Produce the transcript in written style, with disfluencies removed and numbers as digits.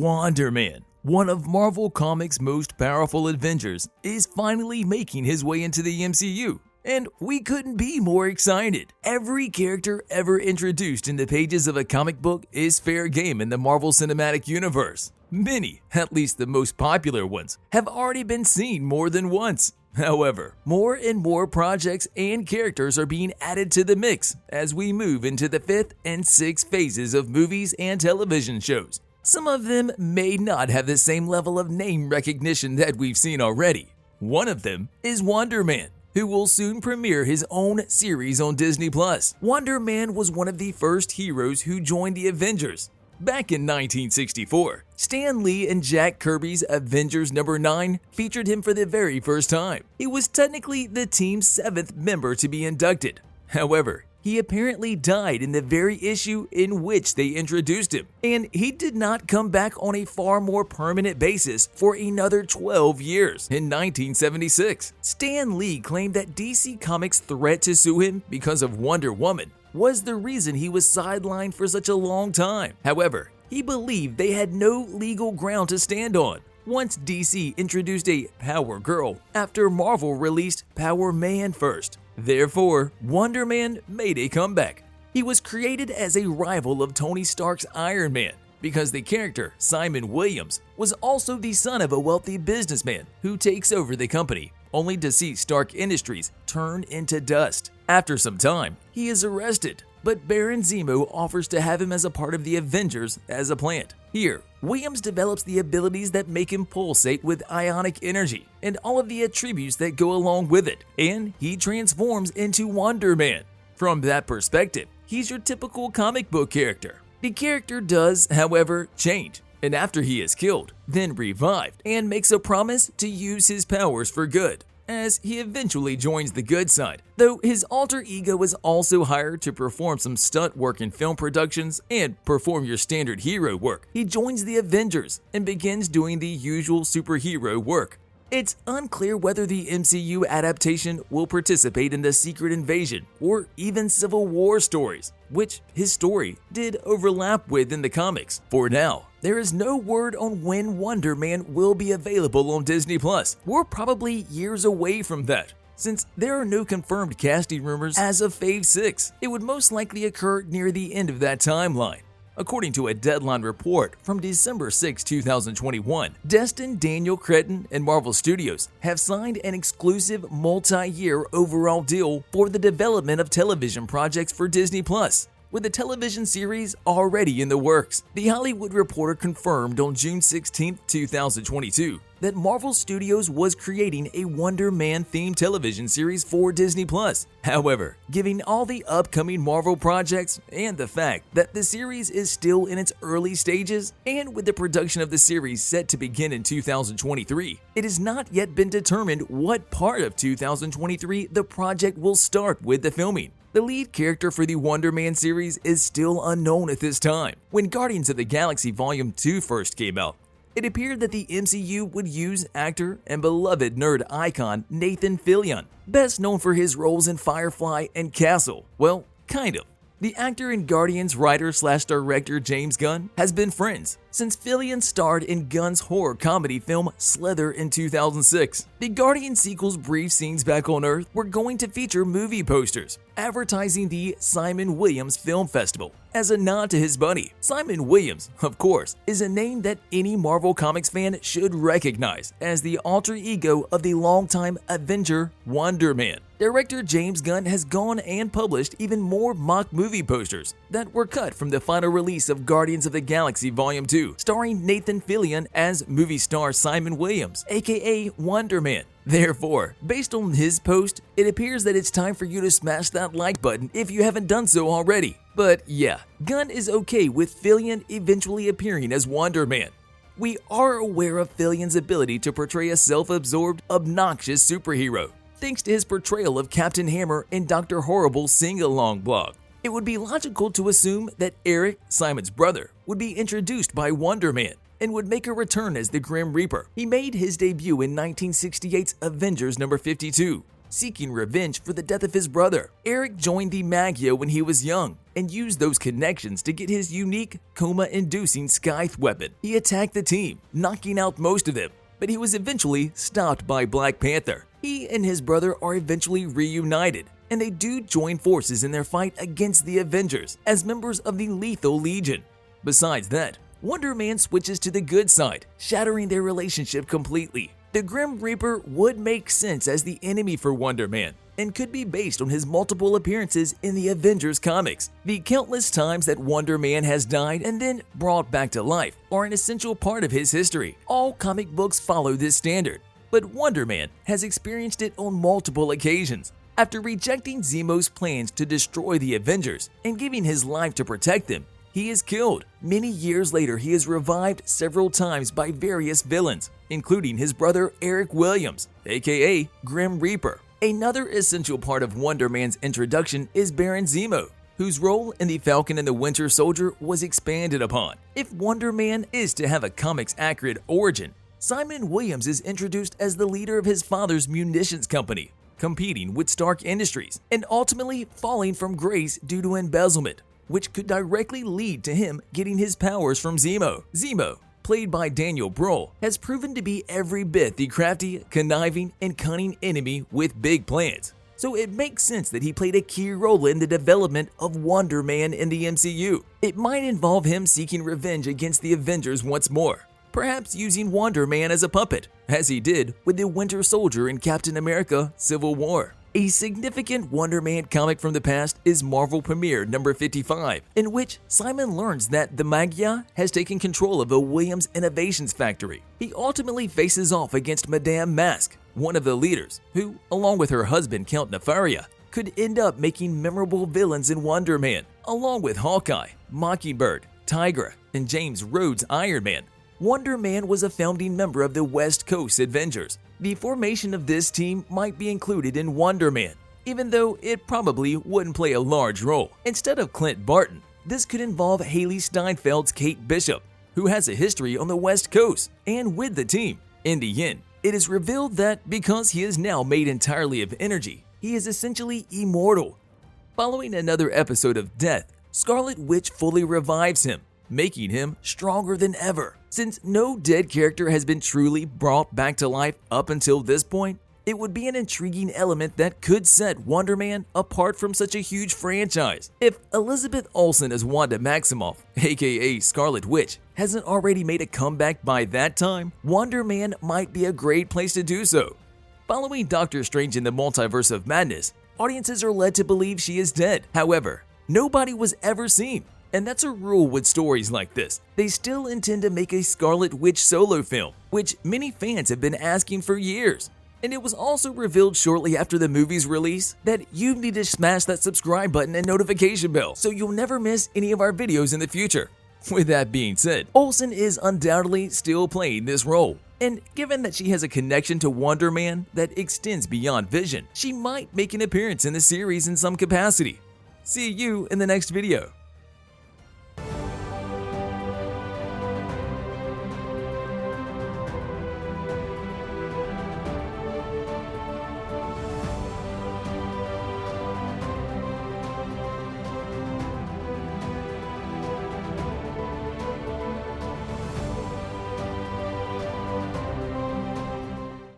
Wonderman, one of Marvel Comics' most powerful Avengers, is finally making his way into the MCU. And we couldn't be more excited. Every character ever introduced in the pages of a comic book is fair game in the Marvel Cinematic Universe. Many, at least the most popular ones, have already been seen more than once. However, more and more projects and characters are being added to the mix as we move into the 5th and 6th phases of movies and television shows. Some of them may not have the same level of name recognition that we've seen already. One of them is Wonderman, who will soon premiere his own series on Disney+. Wonderman was one of the first heroes who joined the Avengers. Back in 1964, Stan Lee and Jack Kirby's Avengers number 9 featured him for the very first time. He was technically the team's 7th member to be inducted. However, he apparently died in the very issue in which they introduced him, and he did not come back on a far more permanent basis for another 12 years. In 1976, Stan Lee claimed that DC Comics' threat to sue him because of Wonder Woman was the reason he was sidelined for such a long time. However, he believed they had no legal ground to stand on once DC introduced a Power Girl after Marvel released Power Man first. Therefore, Wonder Man made a comeback. He was created as a rival of Tony Stark's Iron Man because the character, Simon Williams, was also the son of a wealthy businessman who takes over the company, only to see Stark Industries turn into dust. After some time, he is arrested, but Baron Zemo offers to have him as a part of the Avengers as a plant. Here, Williams develops the abilities that make him pulsate with ionic energy and all of the attributes that go along with it, and he transforms into Wonder Man. From that perspective, he's your typical comic book character. The character does, however, change, and after he is killed, then revived, and makes a promise to use his powers for good, as he eventually joins the good side, though his alter ego is also hired to perform some stunt work in film productions and perform your standard hero work. He joins the Avengers and begins doing the usual superhero work. It's unclear whether the MCU adaptation will participate in the Secret Invasion or even Civil War stories, which his story did overlap with in the comics. For now, there is no word on when Wonder Man will be available on Disney+. We're probably years away from that, since there are no confirmed casting rumors as of Phase 6. It would most likely occur near the end of that timeline. According to a Deadline report from December 6, 2021, Destin Daniel Cretton and Marvel Studios have signed an exclusive multi-year overall deal for the development of television projects for Disney+, with a television series already in the works. The Hollywood Reporter confirmed on June 16, 2022, that Marvel Studios was creating a Wonder Man-themed television series for Disney+. However, given all the upcoming Marvel projects and the fact that the series is still in its early stages, and with the production of the series set to begin in 2023, it has not yet been determined what part of 2023 the project will start with the filming. The lead character for the Wonder Man series is still unknown at this time. When Guardians of the Galaxy Volume 2 first came out, it appeared that the MCU would use actor and beloved nerd icon Nathan Fillion, best known for his roles in Firefly and Castle. Well, kind of. The actor and Guardians writer/director James Gunn has been friends since Fillion starred in Gunn's horror comedy film Slither in 2006. The Guardian sequel's brief scenes back on Earth were going to feature movie posters advertising the Simon Williams Film Festival as a nod to his buddy. Simon Williams, of course, is a name that any Marvel Comics fan should recognize as the alter ego of the longtime Avenger Wonder Man. Director James Gunn has gone and published even more mock movie posters that were cut from the final release of Guardians of the Galaxy Volume 2, starring Nathan Fillion as movie star Simon Williams, aka Wonder Man. Therefore, based on his post, it appears that it's time for you to smash that like button if you haven't done so already. But yeah, Gunn is okay with Fillion eventually appearing as Wonder Man. We are aware of Fillion's ability to portray a self-absorbed, obnoxious superhero, thanks to his portrayal of Captain Hammer in Dr. Horrible's sing-along blog. It would be logical to assume that Eric, Simon's brother, would be introduced by Wonder Man and would make a return as the Grim Reaper. He made his debut in 1968's Avengers number 52. seeking revenge for the death of his brother. Eric joined the Maggia when he was young and used those connections to get his unique, coma-inducing scythe weapon. He attacked the team, knocking out most of them, but he was eventually stopped by Black Panther. He and his brother are eventually reunited, and they do join forces in their fight against the Avengers as members of the Lethal Legion. Besides that, Wonder Man switches to the good side, shattering their relationship completely. The Grim Reaper would make sense as the enemy for Wonder Man, and could be based on his multiple appearances in the Avengers comics. The countless times that Wonder Man has died and then brought back to life are an essential part of his history. All comic books follow this standard, but Wonder Man has experienced it on multiple occasions. After rejecting Zemo's plans to destroy the Avengers and giving his life to protect them, he is killed. Many years later, he is revived several times by various villains, including his brother Eric Williams, aka Grim Reaper. Another essential part of Wonder Man's introduction is Baron Zemo, whose role in the Falcon and the Winter Soldier was expanded upon. If Wonder Man is to have a comics-accurate origin, Simon Williams is introduced as the leader of his father's munitions company, competing with Stark Industries, and ultimately falling from grace due to embezzlement, which could directly lead to him getting his powers from Zemo. Zemo, played by Daniel Bruhl, has proven to be every bit the crafty, conniving, and cunning enemy with big plans. So it makes sense that he played a key role in the development of Wonder Man in the MCU. It might involve him seeking revenge against the Avengers once more, perhaps using Wonder Man as a puppet, as he did with the Winter Soldier in Captain America: Civil War. A significant Wonder Man comic from the past is Marvel Premiere number 55, in which Simon learns that the Maggia has taken control of a Williams Innovations factory. He ultimately faces off against Madame Mask, one of the leaders, who, along with her husband Count Nefaria, could end up making memorable villains in Wonder Man, along with Hawkeye, Mockingbird, Tigra, and James Rhodes' Iron Man. Wonder Man was a founding member of the West Coast Avengers. The formation of this team might be included in Wonder Man, even though it probably wouldn't play a large role. Instead of Clint Barton, this could involve Haley Steinfeld's Kate Bishop, who has a history on the West Coast and with the team. In the end, it is revealed that because he is now made entirely of energy, he is essentially immortal. Following another episode of death, Scarlet Witch fully revives him, making him stronger than ever. Since no dead character has been truly brought back to life up until this point, it would be an intriguing element that could set Wonder Man apart from such a huge franchise. If Elizabeth Olsen as Wanda Maximoff, aka Scarlet Witch, hasn't already made a comeback by that time, Wonder Man might be a great place to do so. Following Doctor Strange in the Multiverse of Madness, audiences are led to believe she is dead. However, nobody was ever seen. And that's a rule with stories like this. They still intend to make a Scarlet Witch solo film, which many fans have been asking for years. And it was also revealed shortly after the movie's release that you need to smash that subscribe button and notification bell so you'll never miss any of our videos in the future. With that being said, Olsen is undoubtedly still playing this role. And given that she has a connection to Wonder Man that extends beyond Vision, she might make an appearance in the series in some capacity. See you in the next video.